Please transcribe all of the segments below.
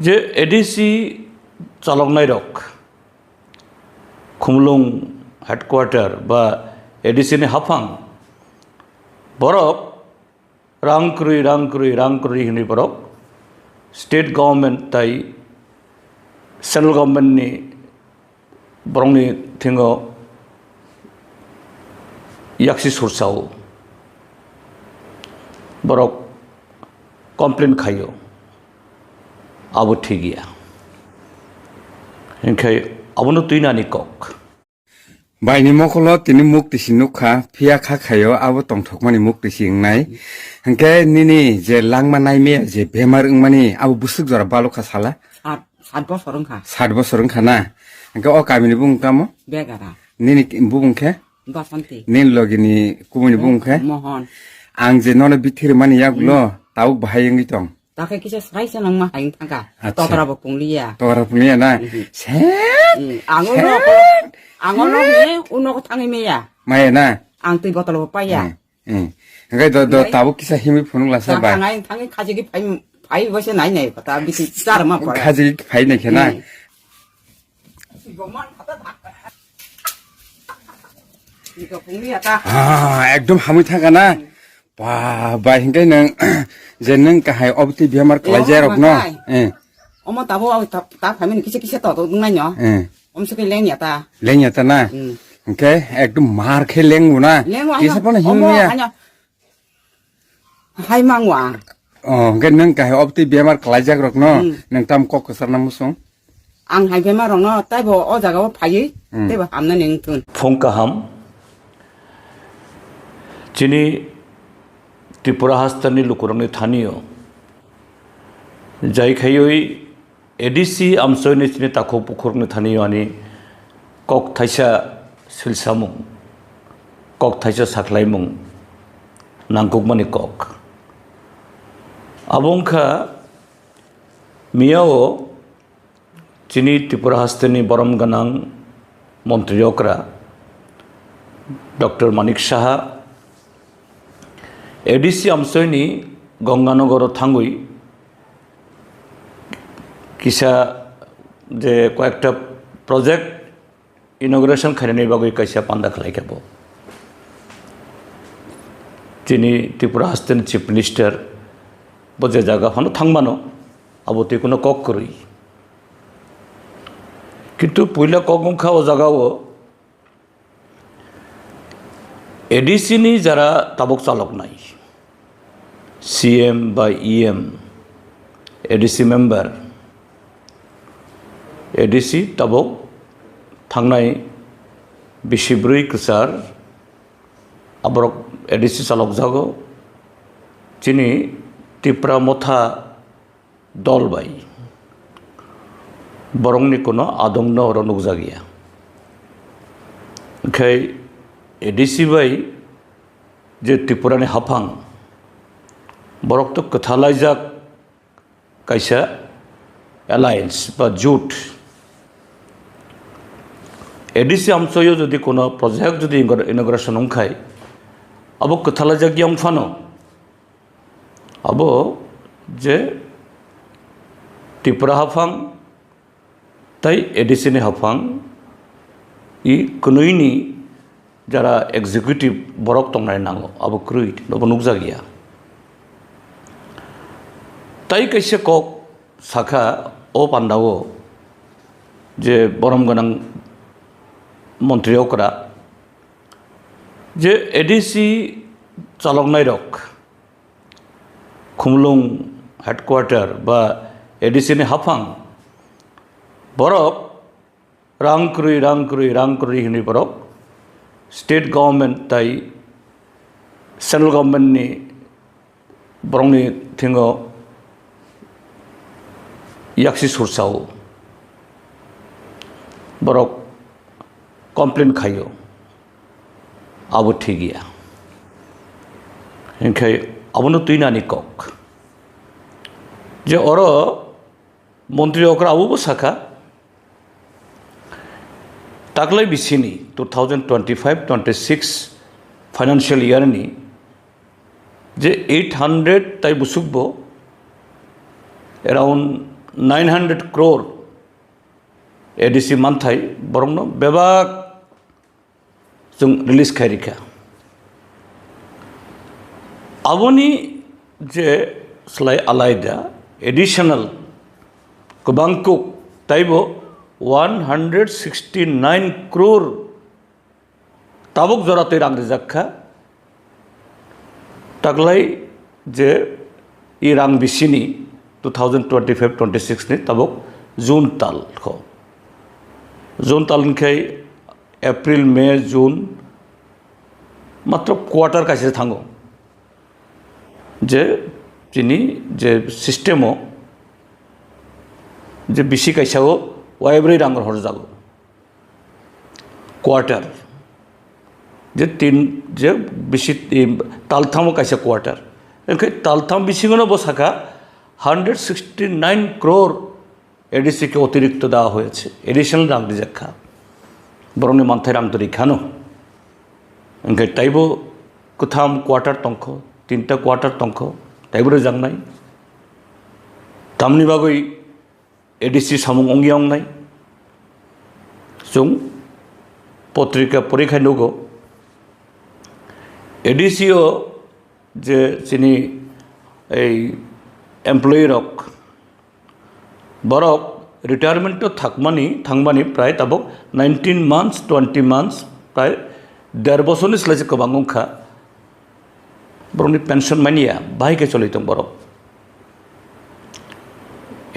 যে ADC চালকনাই rock Khumlung headquarter বা এডিসিনি হাফাং বরক রাংক্রুই হিনি বরক state government তাই सेंट्रल गभर्नमेंटनि बरंनि थिङाव याक्सि सुरसाव बरक कमप्लेन खायो आबो ठीक गैया इनखाय आबोनो तुइनानि कक बायनि मखलो तिनि मुक्ति सिनुखा फिया खा खायो आबो तंथकमानि मुक्ति सिंनाय हंके निनि जे लांमानाय मे जे बेमार मानि आबो बुसुक जरा बालुखा साला 7 बोसोर खाना हंके अ कामिनि बुंकामो बेगारा निनि बुंखे बासंती निन लगिनि कुमुनि बुंखे मोहन आं जे नन बिथिर मानि यागलो ताउ बाहायंगि तं ताके किसे साइसे नंग मा हाइन थांगा ततराबो पुंलिया ना से आंगनो ने उनको थांगि मेया माया ना आं तै बतलबो पाया हंके द ताबु किसा हिमि फुनुला सा बा थांगि खाजिगि फाइ बसे नाइ नाइ पता बिति चार मा पड़ा खाजिगि फाइ नाइ खेना एकदम हामै थागा ना बा बा हिंगे नों जे नों गाहाय अबति बेमार खालाय रक न अमा ताबो ता फामिन किसे त दुंनाय न अमसके लेंया ता ना हिंगे एकदम मार खे लेंगु ना किसे पन हिमिया हाय मांगवा हिंगे नों गाहाय अबति बेमार खालाय रक न नों ताम कक कसर नामुसं आं हाय बेमार न ताइबो अ जागाव फायै तेबो हामना नों थुन फंकाहाम चिनी त्रिपुरा हास्तानि लुकुरंनि थानियो जायखायै एडिसि आमसयनि चिनि ताखौ पुखुरनि थानियो आनि कक थाइसा सिलसामुं कक थाइसा साख्लायमुं नांगौमानि कक आबंखा मियाओ चिनि त्रिपुरा हास्तानि बरम गनां मन्त्रियकरा डॉक्टर मानिक साहा एडिसि आमसयनि गंगानगर थांगुई किसा जे कयेकटा प्रोजेक्ट इनॉग्रेशन खायनायनि बागै कायसा पान्दा खालायखाबो दिनै त्रिपुरा हास्तानि चीफ मिनिस्टार बजे जागाफानो थांबानो आबो तेकुनो कक करुई किन्तु पयला कक गंखा ओ जागाव एडिसिनि जारा ताबक चालक नाय सीएम बा ईएम एडिसि मेम्बार एडिसि ताबक थांनाय 24 कसार आबरक एडिसि चालक जागो चिनि त्रिपुरा मथा दल बाय बरंनि कोनो आदंग न हर नुकजा गैया ओंखाय एडिसि बाय जे त्रिपुरानि हाफां बरक तो कथालायजाक कायसा एलायन्स बा जुट एडिसि आमसयो जदि कोनो प्रोजेक्ट जदि इनॉग्रेशन अंखाय अब कथालायजाक यंफानो अब जे त्रिपुरा हाफां ताई एडिसिनि हाफां इ कुनुइनि जरा एग्जीक्यूटिव बरक तंनाय नांगो अब क्रुइट नबो नुकजा गैया ताई कैसे कक साखा ओ पान्डावो जे बरम गनां मन्त्रियकरा जे एडिसि चालकनाय रक खुमलुं हेडक्वार्टार बा एडिसिनि हाफां बरक रांक्रुइ हिनि बरक स्टेट गभर्नमेंट ताई सेंट्रल गभर्नमेंटनि बरंनि थिङाव याक्सि सुरसाव बरक कमप्लेन खायो आबो ठीक गैया इनखाय आबोनो तुइनानि कक जे अर मन्त्रियकरा आबो साखा ताकलाय बिसिनि 2025-26 फाइनान्शियल इयारनि जे 800 ताई बुसुकबो around 900 crore ADC manthai borongno bebak jung release khairika aboni je slai alaida additional kubangkuk taibo 169 crore tabuk jorate rang rejakha taglai je i rang bisini 2025-26 ni tabuk June tal kho June tal khai April May June মাত্র quarter কাছে থাঙ্গো যে যিনি যে সিস্টেমও যে বেশি কাইসাও ওয়াইব্রেই রাঙ্গর হর যাব quarter যে তিন যে বেশি তালথামও কাইসা কোয়ার্টার এখানে তালথাম বেশিগুলো বসাকা 169 crore এডিসিকে অতিরিক্ত দেওয়া হয়েছে এডিশনাল রাং রিজাক্ষা বরং মান্থায় রাং তরি খানো ओंखाय ताइबो कुथाम क्वार्टार टंख 3टा क्वार्टार टंख ताइबो जांनाय तामनि बागै एडिसि सामुं अंगियांनाय जों पत्रिका परीक्षा नुगो एडिसिओ जे जिनि এই एमप्लयि रक बरक रिटायरमेंट थांगमानि प्राय ताबक 19 months 20 months प्राय 1.5 বছরनि स्लाइसे गोबांखा बरंनि पेंशन मानिया बाहायके चलिदों बरक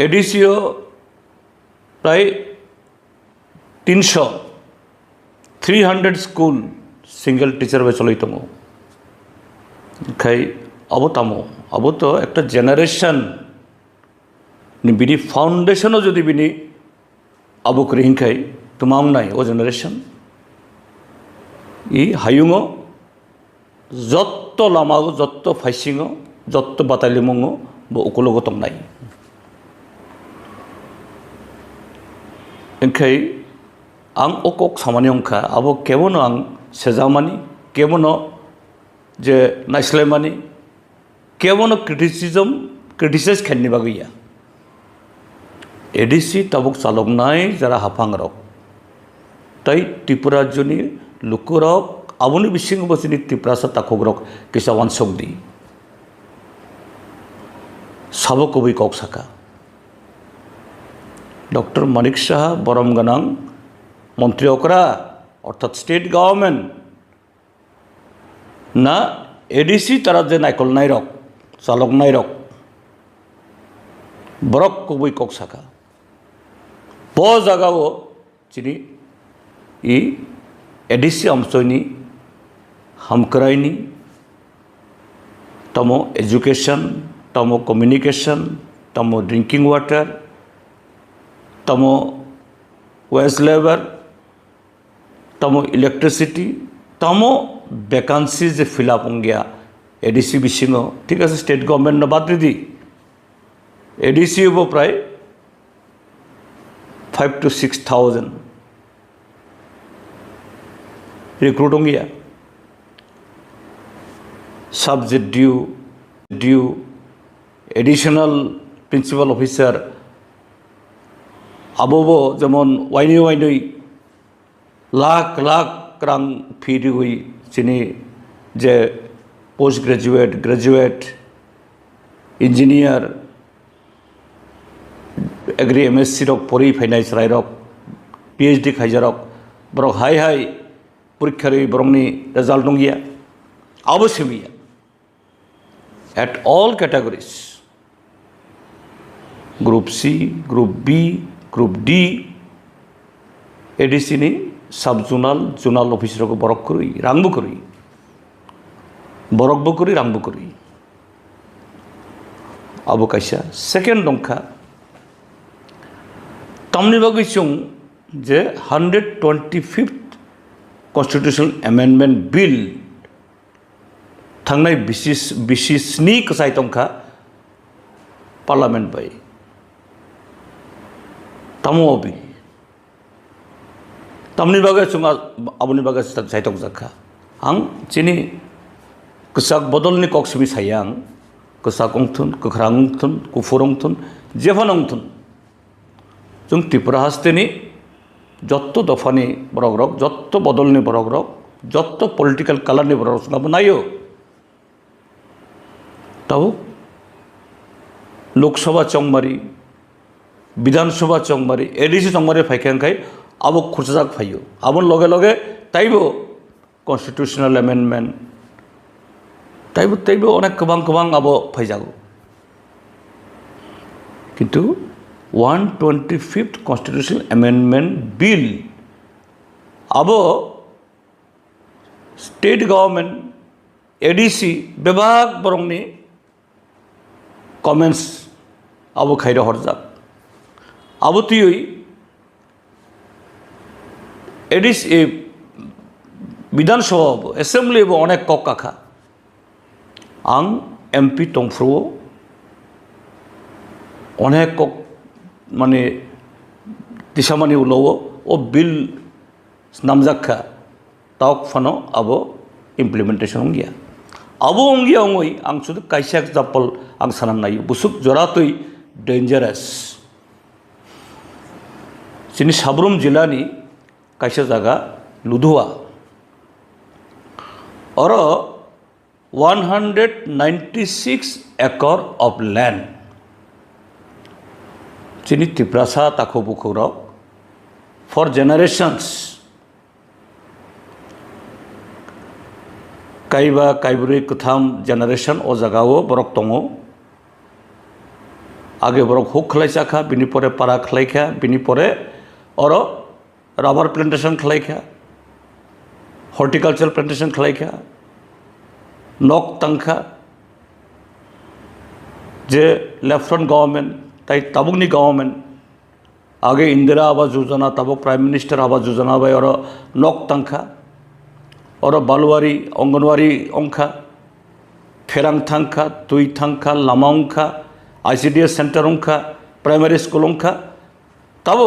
एडिसिओ प्राय 300 स्कूल सिंगल टीचर बाय चलिदों ओंखाय अब तामो अब तो एक जेनारेशन बिनि फाउंडेशन जदि बिनि आबुक रिंखाय तुमांगनाय ओ जेनारेशन इ हायुङो जत्त लामागो जत्त फाइसिङो जत्त बातालिमङो बो उकलगो तंनाय ओंखाय आं अकक सामानि अंखा अब केबनो आं सेजामानि केबनो जे नायस्लायमानि केवनो क्रिटिसाइज खेलने बागैया एडिसि ताबुक चालकनाय जरा हाफां रक ताई त्रिपुरा राज्यनि लुकुरक आबुनि बिसिं बसिनि त्रिपुरासा ताखुग्रक किसा वानसक दी साबकबि कक साका डॉक्टर मानिक शाह बरम गनां मंत्री अकरा अर्थात स्टेट गवर्नमेंट ना एडिसि तारा जे नायकलनाय रक चालक नायरक बरक कबई कक साका ब जागाओ चिनि इ एडिसि अंशनि हामक्रायनि तमो एजुकेशन तमो कम्युनिकेशन तमो ड्रिंकिंग वाटर तमो वेस्ट लेबर तमो इलेक्ट्रिसिटी तमो वैकेंसी जे फिलअप गया एडिसि बिसिङो ठीक है स्टेट गवर्नमेंट न बाद दी एडिसि वो प्राय 5 to 6,000 रिक्रूट गया subject due additional principal officer आबो जेमन वाइनै लाख लाख रां फी हुई चिनी जे post graduate engineer agri MSc रक परी फैनाय सराय रक PhD खाइजारक बरक हाई परीक्षा बरंनि रिजाल्ट दंगिया अवश्यमिया at all categories group C group B group D एडिसि नि सब जोनाल ऑफिसर को बरक करी रांबो करी बरकबो करी रांबो करी अब कैसा सेकेंड दंखा तमनि बागै जों जे 125th कन्स्टिट्यूशनल एमेंडमेंट बिल थांनाय 27 कसाय दंखा पार्लियामेंट बाय तमोबि तमनि बागै जों आबुनि बागै साइटक जाखा आं चिनि कसाक बदलनि कक्सबि सायां कसाक अंथुन कखरां अंथुन कुफुर अंथुन जेफान अंथुन जों त्रिपुरा हास्तेनि जत्त दफानि बरक रक जत्त बदलनि बरक रक जत्त पलिटिकल कालारनि बरक रक नायो ताऊ लोकसभा चौमारी विधानसभा चौमारी एडीसी चौमारी फाइखांखाय आबो खुरजाक फायो आबो लगे लगे ताइबो कन्स्टिट्यूशनल एमेंडमेंट ताइबो अनेक गोबां आबो फाइजागो किन्तु 125th कन्स्टिट्यूशनल एमेंडमेंट बिल आबो स्टेट गवर्नमेंट एडीसी विभाग बरंनि कमेंट्स आबो खायदा हरजाक आबो तुई एडीसी विधानसभा एसेम्बली अनेक कक काखा आं एमपी तंफ्रो अनेक कक माने दिशामानि उलाव ओ बिल नामजाखा ताक फानो आबो इम्प्लीमेंटेशन गया आबो अंगिया अंगई आं सुदु काइसा एग्जाम्पल आं सानाम नायो बुसुक जरातै डेंजरस जोंनि साब्रुम जिल्लानि काइसा जागा लुधुवा और 196 एकड़ ऑफ लैंड जोंनि त्रिपुरासा ताखौ बुखौराव फॉर जेनारेशन्स काइबा काइब्रै कथाम जेनारेशन ओ जागाओ बरक दङ आगे बरक हुक खलायसाखा बिनि परे पारा खलायखा बिनि परे और रबर प्लांटेशन खलायखा हॉर्टिकल्चर प्लांटेशन खलायखा नक तंखा जे लेफ्टन गवर्नमेंट ताई ताबुकनि गवर्नमेंट आगे Indira Awas Yojana Tabuk prime minister Awas Yojana bye और नक तंखा और बालुवारी अंगनवाड़ी अंखा फेरांग थांखा तुई थांखा लामा अंखा ICDS सेंटर अंखा प्राइमरी स्कूल अंखा तब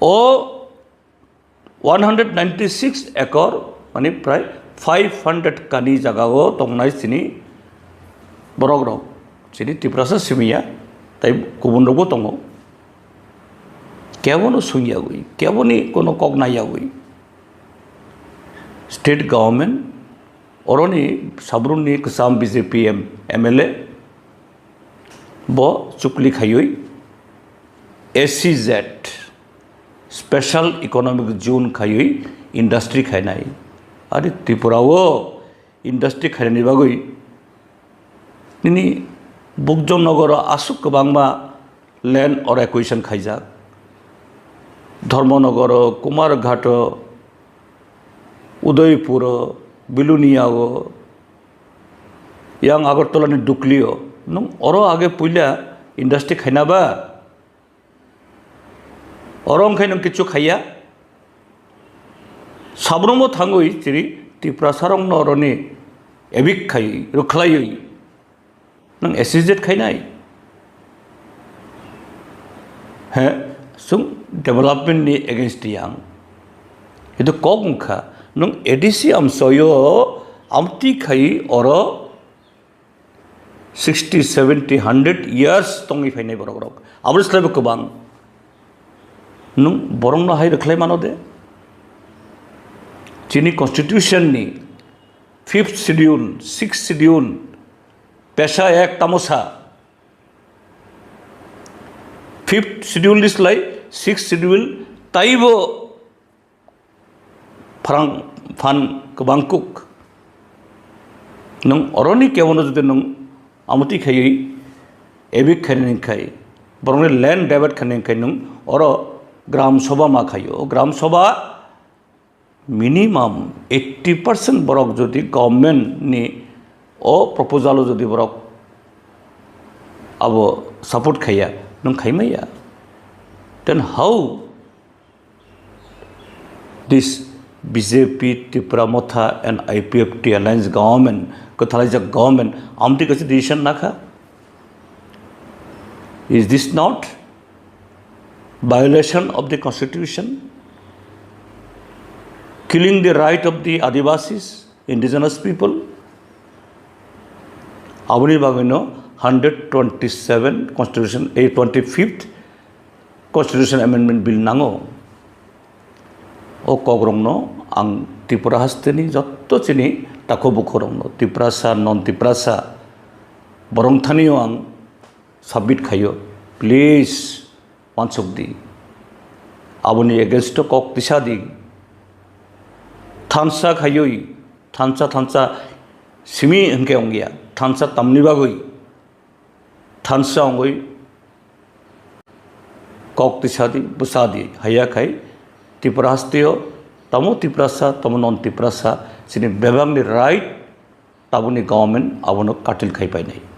ओ 196 एकड़ माने प्राय 500 कानी जगह दंनाय सिनि बरक रक सिनि त्रिपुरासा सिमिया ताई गुबुन रकबो दङ केबनो सुंगियागुई केबनि कोनो कक नायागुई स्टेट गवर्नमेंट अरनि साब्रुमनि कसाम बीजेपी MLA ब चुक्ली खायै SEZ स्पेशल इकोनॉमिक जोन खायै इंडस्ट्री खायनाय आरो त्रिपुराव इंडस्ट्री खायनायनि बागै नि बुकजम नगर आसुक गोबांमा लैंड और एक्विजिशन खायजाक धर्मनगर कुमारघाट उदयपुर बिलुनियाओ yang agartala ni duklio nung oro age puila industry khaina ba orong khainung kichu khaya sabromo thangoi chiri tipra sarong noroni ebik khai rukhlai nung SEZ khainai he sung development ni against yang itu kogungkha nung ADC amsoyo amti khai oro 60, 70, 100 years tongi fainai borok abul slab kubang nung borong no hai rakhlai manode chini constitution ni 5th schedule 6th schedule pesha ek tamosa 5th schedule is like 6th schedule taibo farang fan kubangkuk nung oroni kewono jodi nung amuti khai ebik khane khai borong land divert khane khai nung oro gram sabha ma khayo gram sabha minimum 80% borok jodi government ni o proposal jodi borok abo support khaya nung khaimaya then how this BJP Tripura Motha and IPFT alliance government Kathalajak government amti kasi decision nakha is this not violation of the constitution killing the right of the Adivasis indigenous people abuni bagino 127 constitution 25th constitution amendment bill nango o kogrongno ang Tripura hasteni jotto chini tako bukhorongno Triprasa non Triprasa borong thanio ang submit khayo please wansukdi aboni against kok tisadi thansa khayoi thansa simi hengke ongya thansa tamnibagoi thansa ongoi kok tisadi busadi haya khai Tripura hastio tamo Triprasa tamo non Triprasa sini bebang ni right tabuni government abono katil khai pai nai